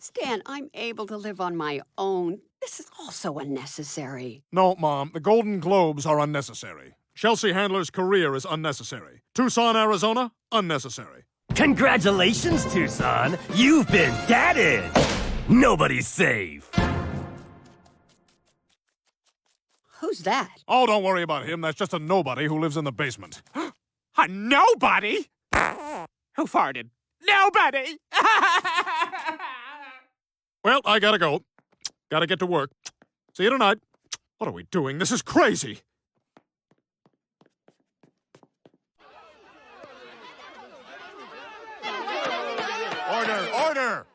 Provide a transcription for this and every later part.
Stan, I'm able to live on my own. This is also unnecessary. No, Mom, the Golden Globes are unnecessary. Chelsea Handler's career is unnecessary. Tucson, Arizona, unnecessary. Congratulations, Tucson! You've been dadded! Nobody's safe! Who's that? Oh, don't worry about him. That's just a nobody who lives in the basement. A nobody? Who farted? Nobody! Well, I gotta go. Gotta get to work. See you tonight. What are we doing? This is crazy. Order!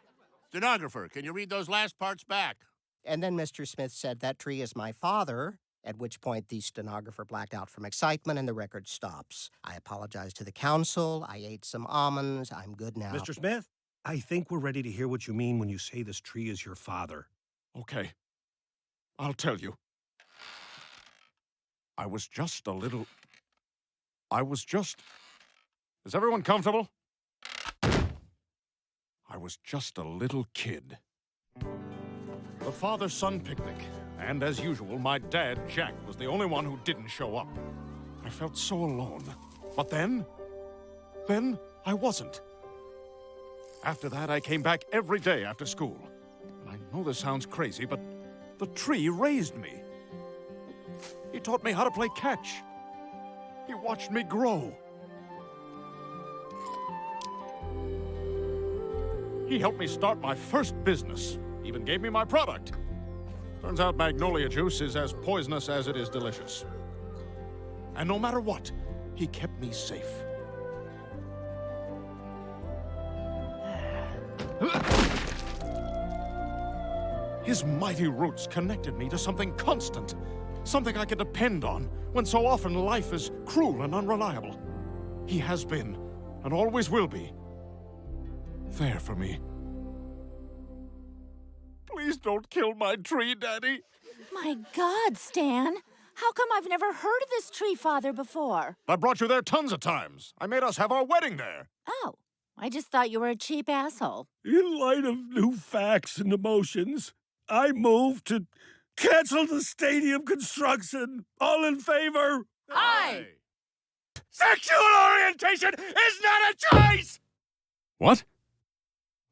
Stenographer, can you read those last parts back? And then Mr. Smith said, "That tree is my father," at which point the stenographer blacked out from excitement and the record stops. I apologize to the council. I ate some almonds. I'm good now. Mr. Smith, I think we're ready to hear what you mean when you say this tree is your father. Okay. I'll tell you. I was just a little... Is everyone comfortable? I was just a little kid. The father-son picnic. And as usual, my dad, Jack, was the only one who didn't show up. I felt so alone. But then I wasn't. After that, I came back every day after school. And I know this sounds crazy, but the tree raised me. He taught me how to play catch. He watched me grow. He helped me start my first business. Even gave me my product. Turns out magnolia juice is as poisonous as it is delicious. And no matter what, he kept me safe. His mighty roots connected me to something constant, something I could depend on when so often life is cruel and unreliable. He has been, and always will be, there for me. Please don't kill my tree, Daddy. My God, Stan. How come I've never heard of this tree father before? I brought you there tons of times. I made us have our wedding there. Oh, I just thought you were a cheap asshole. In light of new facts and emotions, I move to cancel the stadium construction. All in favor? Aye. Sexual orientation is not a choice! What?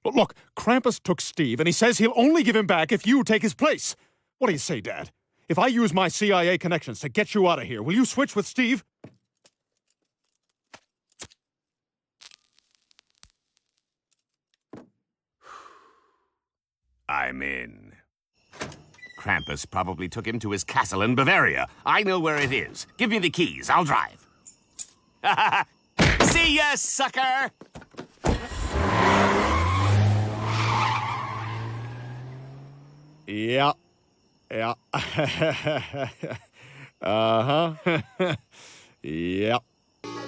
Look, Krampus took Steve, and he says he'll only give him back if you take his place. What do you say, Dad? If I use my CIA connections to get you out of here, will you switch with Steve? I'm in. Krampus probably took him to his castle in Bavaria. I know where it is. Give me the keys. I'll drive. See ya, sucker! Yeah. Uh-huh. Yep.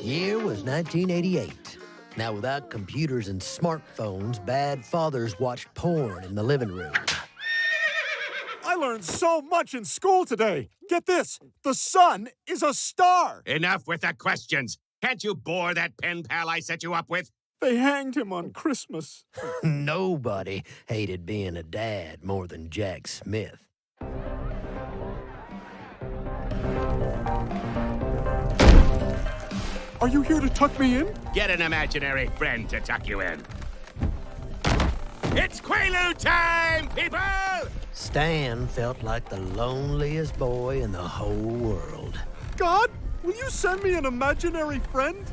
Year was 1988. Now, without computers and smartphones, bad fathers watched porn in the living room. I learned so much in school today. Get this, the sun is a star. Enough with the questions. Can't you bore that pen pal I set you up with? They hanged him on Christmas. Nobody hated being a dad more than Jack Smith. Are you here to tuck me in? Get an imaginary friend to tuck you in. It's Quaalude time, people! Stan felt like the loneliest boy in the whole world. God, will you send me an imaginary friend?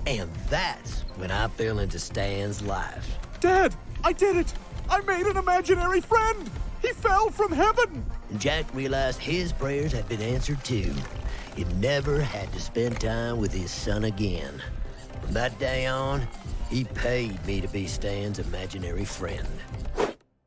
And that's when I fell into Stan's life. Dad, I did it! I made an imaginary friend! He fell from heaven! Jack realized his prayers had been answered too. He never had to spend time with his son again. From that day on, he paid me to be Stan's imaginary friend.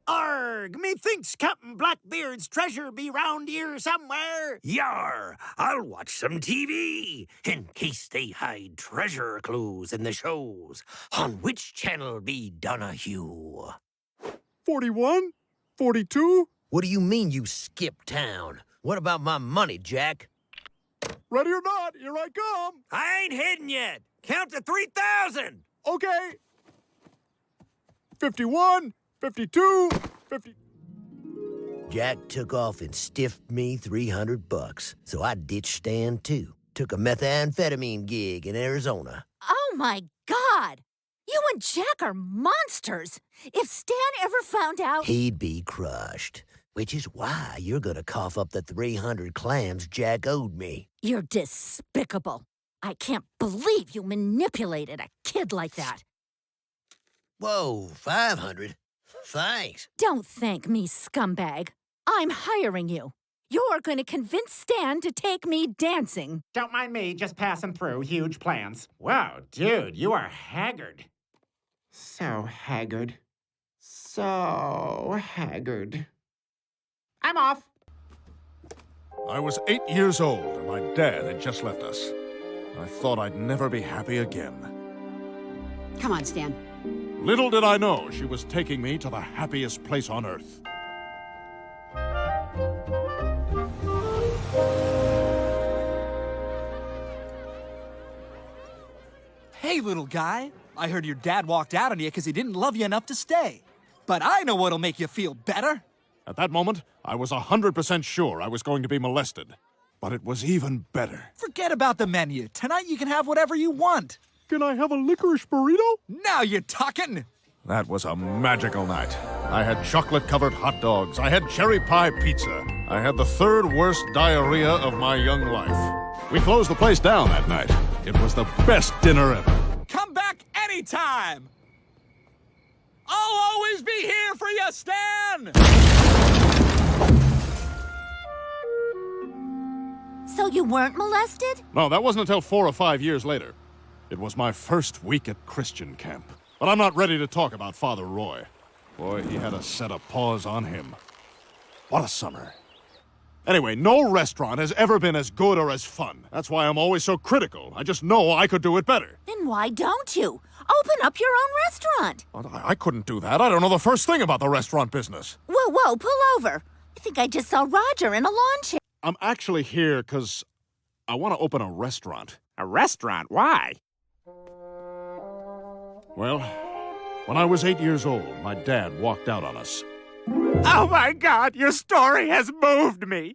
Arg! Methinks Captain Blackbeard's treasure be round here somewhere. Yar! I'll watch some TV in case they hide treasure clues in the shows. On which channel be Donahue? 41? 42? What do you mean you skipped town? What about my money, Jack? Ready or not, here I come. I ain't hidden yet. Count to 3,000. Okay. 51, 52, 50... Jack took off and stiffed me $300, so I ditched Stan too. Took a methamphetamine gig in Arizona. Oh my God! You and Jack are monsters! If Stan ever found out... He'd be crushed. Which is why you're gonna cough up the 300 clams Jack owed me. You're despicable. I can't believe you manipulated a kid like that. Whoa, 500? Thanks. Don't thank me, scumbag. I'm hiring you. You're going to convince Stan to take me dancing. Don't mind me, just passing through. Huge plans. Wow, dude, you are haggard. So haggard. So haggard. I'm off. I was 8 years old, and my dad had just left us. I thought I'd never be happy again. Come on, Stan. Little did I know she was taking me to the happiest place on earth. Hey, little guy. I heard your dad walked out on you because he didn't love you enough to stay. But I know what'll make you feel better. At that moment, I was 100% sure I was going to be molested. But it was even better. Forget about the menu. Tonight you can have whatever you want. Can I have a licorice burrito? Now you're talking. That was a magical night. I had chocolate-covered hot dogs. I had cherry pie pizza. I had the third worst diarrhea of my young life. We closed the place down that night. It was the best dinner ever. Come back anytime. I'll always be here for you, Stan! So you weren't molested? No, that wasn't until 4 or 5 years later. It was my first week at Christian camp. But I'm not ready to talk about Father Roy. Boy, he had a set of paws on him. What a summer. Anyway, no restaurant has ever been as good or as fun. That's why I'm always so critical. I just know I could do it better. Then why don't you? Open up your own restaurant. But I couldn't do that. I don't know the first thing about the restaurant business. Whoa, pull over. I think I just saw Roger in a lawn chair. I'm actually here because I want to open a restaurant. A restaurant? Why? Well, when I was 8 years old, my dad walked out on us. Oh my God, your story has moved me.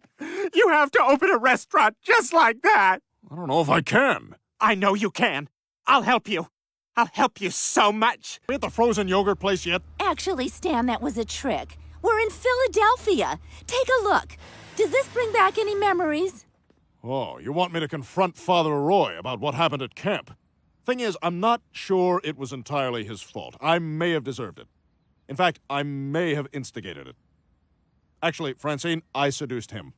You have to open a restaurant just like that. I don't know if I can. I know you can. I'll help you. I'll help you so much. We at the frozen yogurt place yet? Actually, Stan, that was a trick. We're in Philadelphia. Take a look. Does this bring back any memories? Oh, you want me to confront Father Roy about what happened at camp? Thing is, I'm not sure it was entirely his fault. I may have deserved it. In fact, I may have instigated it. Actually, Francine, I seduced him.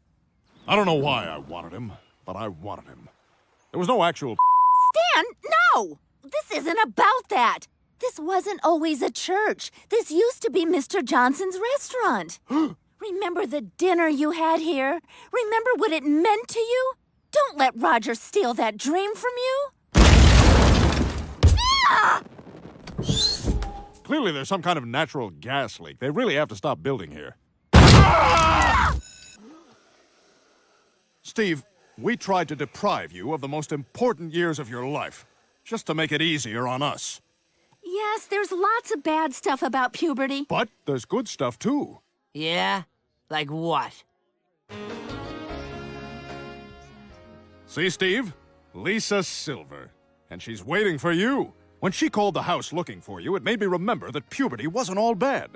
I don't know why I wanted him, but I wanted him. There was no actual... Stan, no! This isn't about that. This wasn't always a church. This used to be Mr. Johnson's restaurant. Remember the dinner you had here? Remember what it meant to you? Don't let Roger steal that dream from you. Ah! Clearly there's some kind of natural gas leak. They really have to stop building here. Steve, we tried to deprive you of the most important years of your life, just to make it easier on us. Yes, there's lots of bad stuff about puberty. But there's good stuff, too. Yeah? Like what? See, Steve? Lisa Silver. And she's waiting for you. When she called the house looking for you, it made me remember that puberty wasn't all bad.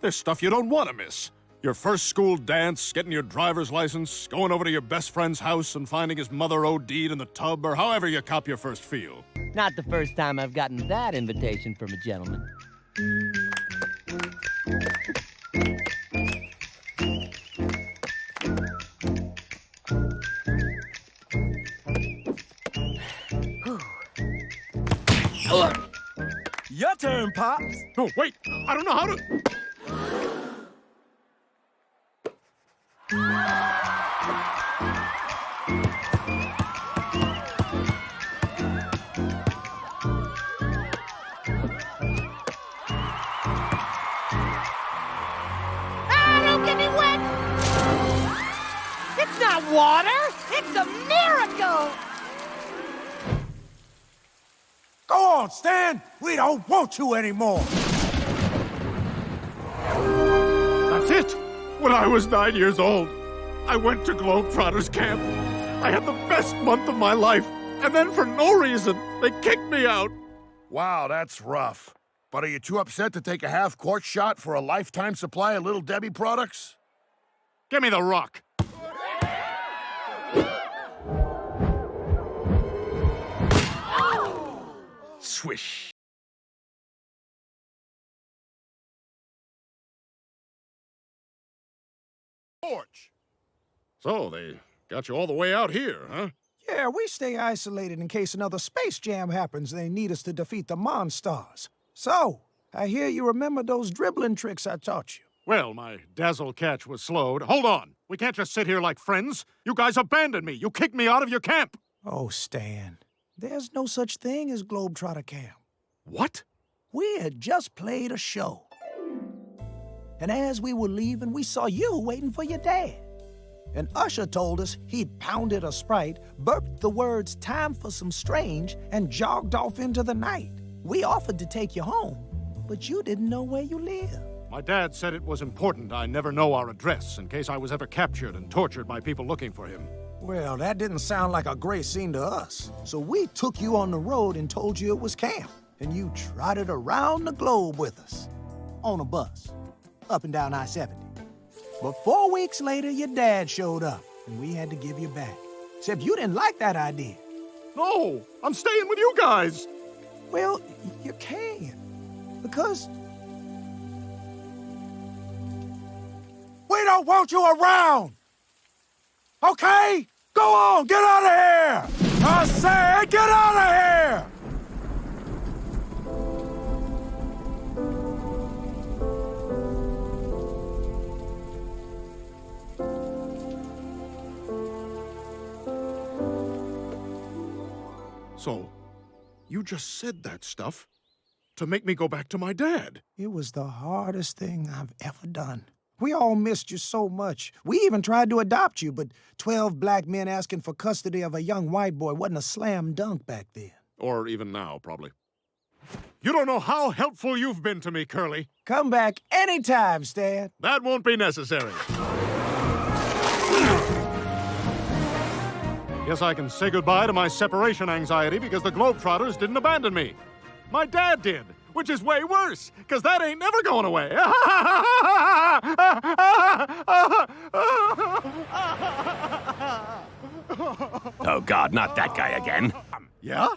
There's stuff you don't want to miss. Your first school dance, getting your driver's license, going over to your best friend's house and finding his mother OD'd in the tub, or however you cop your first feel. Not the first time I've gotten that invitation from a gentleman. Your turn, Pops. Oh, wait! I don't know how to... Don't get me wet! It's not water! It's a miracle! Go on, Stan. We don't want you anymore. That's it! When I was 9 years old, I went to Trotters camp. I had the best month of my life, and then for no reason, they kicked me out. Wow, that's rough. But are you too upset to take a half-court shot for a lifetime supply of Little Debbie products? Give me the rock. Swish. Porch. So, they got you all the way out here, huh? Yeah, we stay isolated in case another Space Jam happens and they need us to defeat the Monstars. So, I hear you remember those dribbling tricks I taught you. Well, my dazzle catch was slowed. Hold on. We can't just sit here like friends. You guys abandoned me. You kicked me out of your camp. Oh, Stan, there's no such thing as Globetrotter Camp. What? We had just played a show. And as we were leaving, we saw you waiting for your dad. And Usher told us he'd pounded a Sprite, burped the words "time for some strange," and jogged off into the night. We offered to take you home, but you didn't know where you lived. My dad said it was important I never know our address in case I was ever captured and tortured by people looking for him. Well, that didn't sound like a great scene to us. So we took you on the road and told you it was camp. And you trotted around the globe with us. On a bus. Up and down I-70. But 4 weeks later, your dad showed up. And we had to give you back. Except you didn't like that idea. No, I'm staying with you guys. Well, you can. Because we don't want you around! Okay? Go on, get out of here! I say, get out of here! So, you just said that stuff to make me go back to my dad. It was the hardest thing I've ever done. We all missed you so much. We even tried to adopt you, but 12 black men asking for custody of a young white boy wasn't a slam dunk back then. Or even now, probably. You don't know how helpful you've been to me, Curly. Come back anytime, Stan. That won't be necessary. Guess I can say goodbye to my separation anxiety because the Globetrotters didn't abandon me. My dad did, which is way worse, because that ain't never going away. Oh, God, not that guy again. Yeah?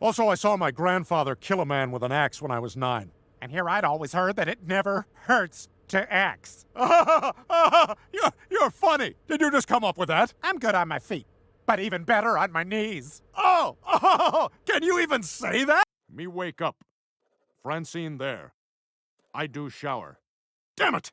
Also, I saw my grandfather kill a man with an axe when I was 9. And here I'd always heard that it never hurts to axe. You're funny. Did you just come up with that? I'm good on my feet, but even better on my knees. Oh, can you even say that? Me wake up. Francine there. I do shower. Damn it!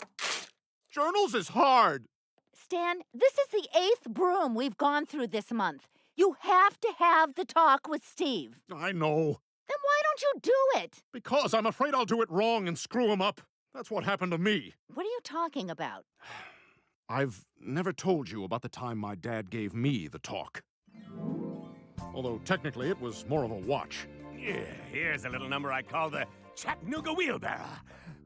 Journals is hard. Stan, this is the 8th broom we've gone through this month. You have to have the talk with Steve. I know. Then why don't you do it? Because I'm afraid I'll do it wrong and screw him up. That's what happened to me. What are you talking about? I've never told you about the time my dad gave me the talk. Although technically it was more of a watch. Yeah, here's a little number I call the Chattanooga Wheelbarrow.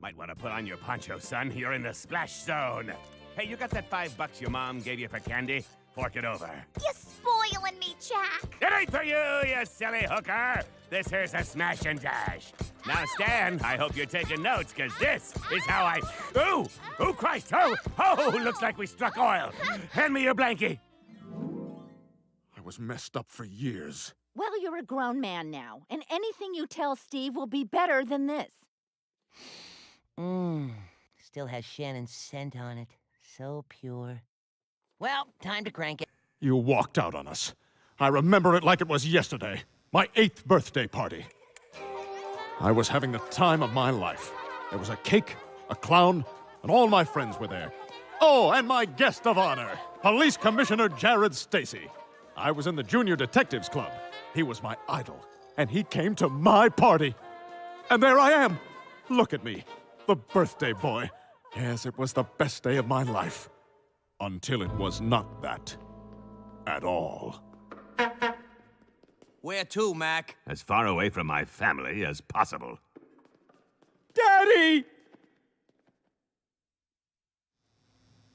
Might want to put on your poncho, son. You're in the splash zone. Hey, you got that $5 your mom gave you for candy? Fork it over. You're spoiling me, Jack. It ain't for you silly hooker. This here's a smash and dash. Now, Stan, I hope you're taking notes, because this is how I... Ooh! Oh, Christ! Oh, looks like we struck oil. Hand me your blankie. I was messed up for years. Well, you're a grown man now, and anything you tell Steve will be better than this. Still has Shannon's scent on it. So pure. Well, time to crank it. You walked out on us. I remember it like it was yesterday. My 8th birthday party. I was having the time of my life. There was a cake, a clown, and all my friends were there. Oh, and my guest of honor, Police Commissioner Jared Stacy. I was in the Junior Detectives Club. He was my idol, and he came to my party. And there I am. Look at me, the birthday boy. Yes, it was the best day of my life. Until it was not that. At all. Where to, Mac? As far away from my family as possible. Daddy!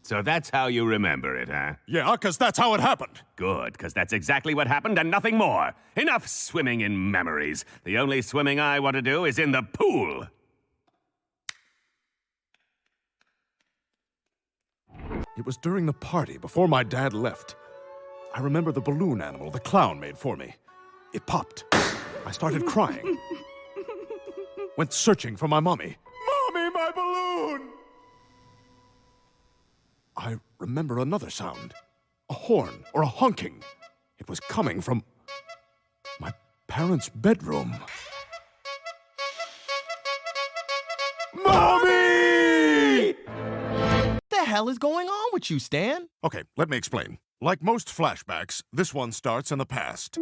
So that's how you remember it, huh? Yeah, because that's how it happened. Good, because that's exactly what happened and nothing more. Enough swimming in memories. The only swimming I want to do is in the pool. It was during the party, before my dad left. I remember the balloon animal the clown made for me. It popped. I started crying. Went searching for my mommy. Mommy, my balloon! I remember another sound. A horn or a honking. It was coming from my parents' bedroom. Mommy! What the hell is going on with you, Stan? Okay, let me explain. Like most flashbacks, this one starts in the past.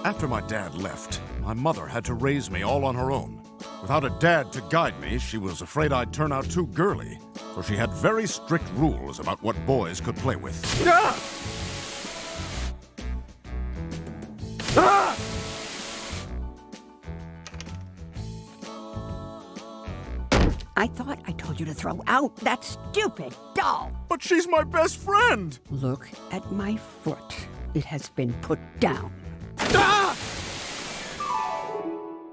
After my dad left, my mother had to raise me all on her own. Without a dad to guide me, she was afraid I'd turn out too girly, so she had very strict rules about what boys could play with. Ah! Ah! I thought I told you to throw out that stupid doll. But she's my best friend! Look at my foot. It has been put down. Ah!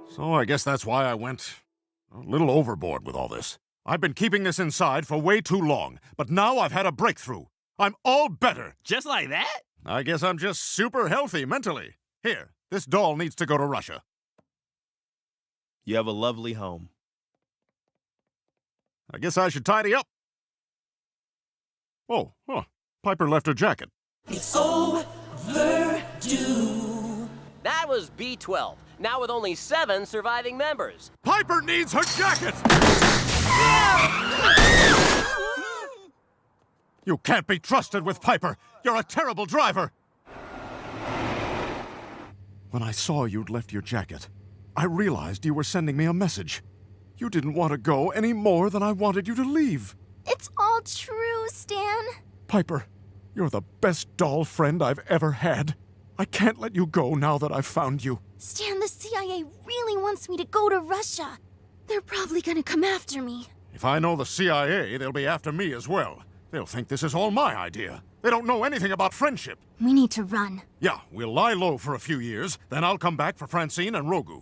So I guess that's why I went a little overboard with all this. I've been keeping this inside for way too long, but now I've had a breakthrough. I'm all better. Just like that? I guess I'm just super healthy mentally. Here, this doll needs to go to Russia. You have a lovely home. I guess I should tidy up. Oh, Piper left her jacket. It's overdue. That was B12, now with only 7 surviving members. Piper needs her jacket! You can't be trusted with Piper. You're a terrible driver. When I saw you'd left your jacket, I realized you were sending me a message. You didn't want to go any more than I wanted you to leave. It's all true, Stan. Piper, you're the best doll friend I've ever had. I can't let you go now that I've found you. Stan, the CIA really wants me to go to Russia. They're probably gonna come after me. If I know the CIA, they'll be after me as well. They'll think this is all my idea. They don't know anything about friendship. We need to run. Yeah, we'll lie low for a few years, then I'll come back for Francine and Rogu.